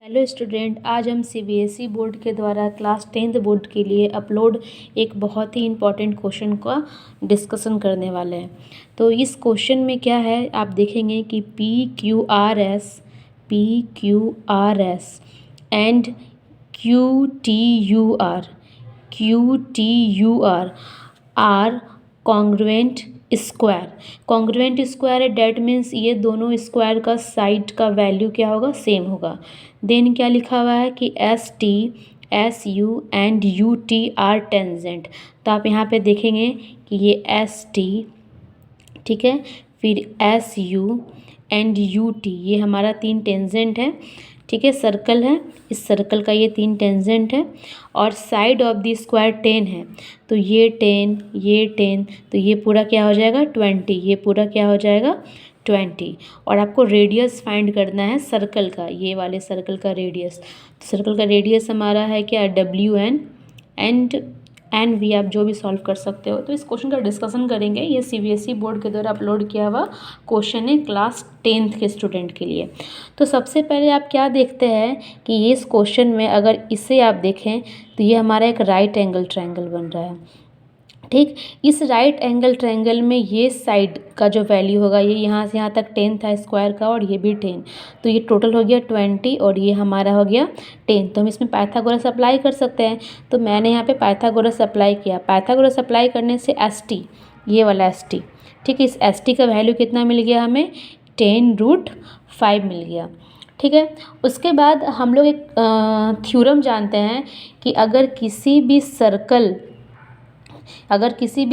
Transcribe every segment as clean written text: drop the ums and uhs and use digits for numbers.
Hello student, आज हम CBSE board के द्वारा क्लास 10th बोर्ड के लिए अपलोड एक बहुत ही इम्पॉर्टेंट क्वेश्चन का डिस्कशन करने वाले हैं। तो इस क्वेश्चन में क्या है, आप देखेंगे कि PQRS and QTUR are congruent square. Congruent square है, डेट मीन्स ये दोनों स्क्वायर का साइड का वैल्यू क्या होगा, सेम होगा। देन क्या लिखा हुआ है कि ST SU and UT are tangent. तो आप यहाँ पे देखेंगे कि ये ST, ठीक है, फिर SU एंड UT, ये हमारा 3 टेंजेंट है, ठीक है, सर्कल है, इस सर्कल का ये 3 टेंजेंट है और साइड ऑफ द स्क्वायर 10 है। तो ये 10, तो ये पूरा क्या हो जाएगा 20, ये पूरा क्या हो जाएगा 20। और आपको रेडियस फाइंड करना है सर्कल का, ये वाले सर्कल का रेडियस। तो सर्कल का रेडियस हमारा है क्या, WN एंड NV, आप जो भी सॉल्व कर सकते हो। तो इस क्वेश्चन का डिस्कशन करेंगे। ये सीबीएसई बोर्ड के द्वारा अपलोड किया हुआ क्वेश्चन है क्लास 10th के स्टूडेंट के लिए। तो सबसे पहले आप क्या देखते हैं कि ये इस क्वेश्चन में अगर इसे आप देखें तो ये हमारा एक राइट एंगल ट्रायंगल बन रहा है, ठीक। इस राइट एंगल ट्रायंगल में ये साइड का जो वैल्यू होगा, ये यहाँ से यहाँ तक 10 था स्क्वायर का और ये भी 10, तो ये टोटल हो गया 20 और ये हमारा हो गया 10। तो हम इसमें पाइथागोरस अप्लाई कर सकते हैं। तो मैंने यहाँ पे पाइथागोरस अप्लाई किया। पाइथागोरस अप्लाई करने से ST, ये वाला ST, ठीक है, इस ST का वैल्यू कितना मिल गया हमें, 10√5 मिल गया, ठीक है। उसके बाद हम लोग एक थ्योरम जानते हैं कि अगर किसी भी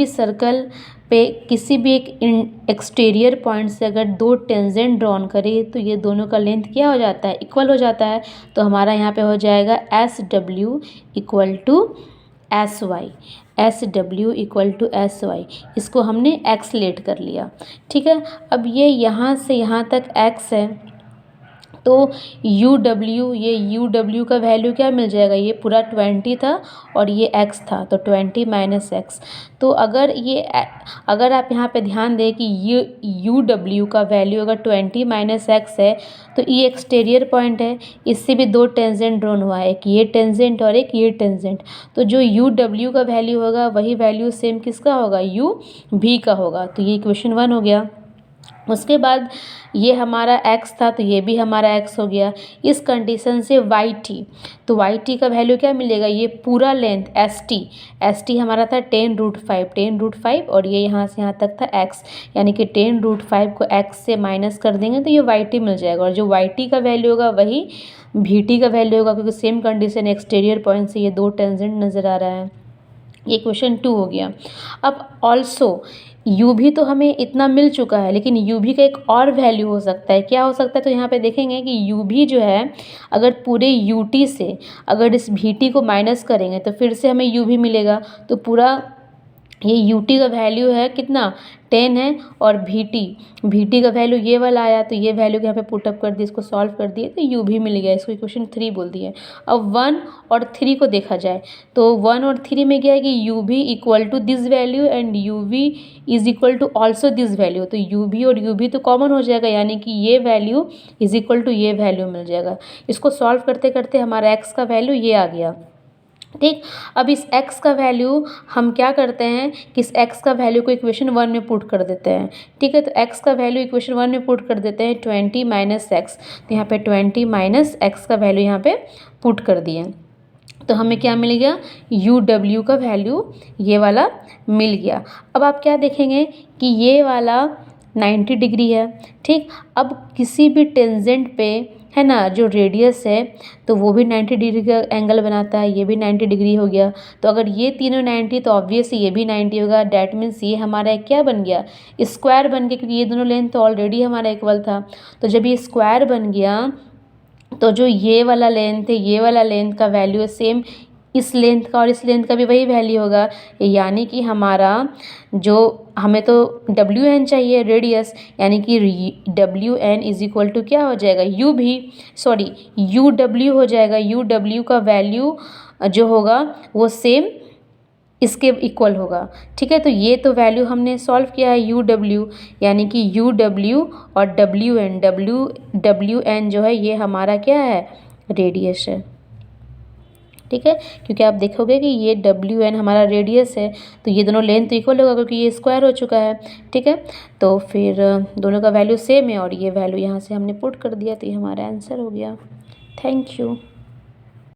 सर्कल पे किसी भी एक एक्सटीरियर पॉइंट से अगर 2 टेंजेंट ड्रॉन करें तो ये दोनों का लेंथ क्या हो जाता है, इक्वल हो जाता है। तो हमारा यहाँ पे हो जाएगा SW इक्वल टू SY, इसको हमने x लेट कर लिया, ठीक है। अब ये यहाँ से यहाँ तक x है, तो UW का वैल्यू क्या मिल जाएगा, ये पूरा 20 था और ये x था, तो 20 - x। तो अगर आप यहाँ पे ध्यान दें कि ये UW का वैल्यू अगर 20 - x है, तो ये एक्सटीरियर पॉइंट है, इससे भी 2 टेंजेंट ड्रॉन हुआ है, एक ये टेंजेंट और एक ये टेंजेंट। तो जो UW का वैल्यू होगा वही वैल्यू सेम किसका होगा, UV का होगा। तो ये इक्वेशन 1 हो गया। उसके बाद ये हमारा x था, तो ये भी हमारा x हो गया। इस कंडीशन से YT, तो YT का वैल्यू क्या मिलेगा, ये पूरा लेंथ ST हमारा था 10√5 और ये यहाँ से यहाँ तक था x, यानी कि 10√5 को x से माइनस कर देंगे तो ये YT मिल जाएगा। और जो YT का वैल्यू होगा वही VT का वैल्यू होगा, क्योंकि सेम कंडीशन एक्सटीरियर पॉइंट से ये 2 टेंजेंट नज़र आ रहा है। ये क्वेश्चन 2 हो गया। अब ऑल्सो UV तो हमें इतना मिल चुका है, लेकिन UV का एक और वैल्यू हो सकता है, क्या हो सकता है, तो यहाँ पे देखेंगे कि UV जो है अगर पूरे UT से अगर इस VT को माइनस करेंगे तो फिर से हमें UV मिलेगा। तो पूरा ये UT का वैल्यू है कितना, 10 है, और VT का वैल्यू ये वाला आया, तो ये वैल्यू यहाँ पे पुटअप कर दिए, इसको सॉल्व कर दिए तो UV मिल गया। इसको इक्वेशन 3 बोल दिए। अब 1 और 3 को देखा जाए तो 1 और 3 में क्या है कि UV equal to this value and UV is equal to also this value. तो UV और UV तो कॉमन हो जाएगा, यानी कि ये वैल्यू इज इक्वल टू ये वैल्यू मिल जाएगा। इसको सॉल्व करते करते हमारा x का वैल्यू ये आ गया, ठीक। अब इस x का वैल्यू हम क्या करते हैं कि इस x का वैल्यू को इक्वेशन 1 में पुट कर देते हैं, ठीक है। तो x का वैल्यू इक्वेशन 1 में पुट कर देते हैं, 20 - x। तो यहाँ पे 20 - x का वैल्यू यहाँ पे पुट कर दिए, तो हमें क्या मिल गया, UW का वैल्यू ये वाला मिल गया। अब आप क्या देखेंगे कि ये वाला 90 डिग्री है, ठीक। अब किसी भी टेंजेंट पे है ना, जो रेडियस है तो वो भी 90 डिग्री का एंगल बनाता है, ये भी 90 डिग्री हो गया। तो अगर ये तीनों 90 तो ऑब्वियसली ये भी 90 होगा। डैट मीन्स ये हमारा एक क्या बन गया, स्क्वायर बन गया, क्योंकि ये दोनों लेंथ तो ऑलरेडी हमारा इक्वल था। तो जब ये स्क्वायर बन गया तो जो ये वाला लेंथ है, ये वाला लेंथ का वैल्यू है सेम इस लेंथ का, और इस लेंथ का भी वही वैल्यू होगा। यानी कि हमारा जो हमें तो WN चाहिए रेडियस, यानी कि WN इज इक्वल टू क्या हो जाएगा, UW हो जाएगा। UW का वैल्यू जो होगा वो सेम इसके इक्वल होगा, ठीक है। तो ये तो वैल्यू हमने सॉल्व किया है UW, यानी कि UW और WN जो है ये हमारा क्या है, रेडियस है। ठीक है, क्योंकि आप देखोगे कि ये डब्ल्यू एन हमारा रेडियस है, तो ये दोनों लेंथ तो इक्वल होगा क्योंकि ये स्क्वायर हो चुका है। ठीक है, तो फिर दोनों का वैल्यू सेम है और ये वैल्यू यहाँ से हमने पुट कर दिया, तो ये हमारा आंसर हो गया। Thank you.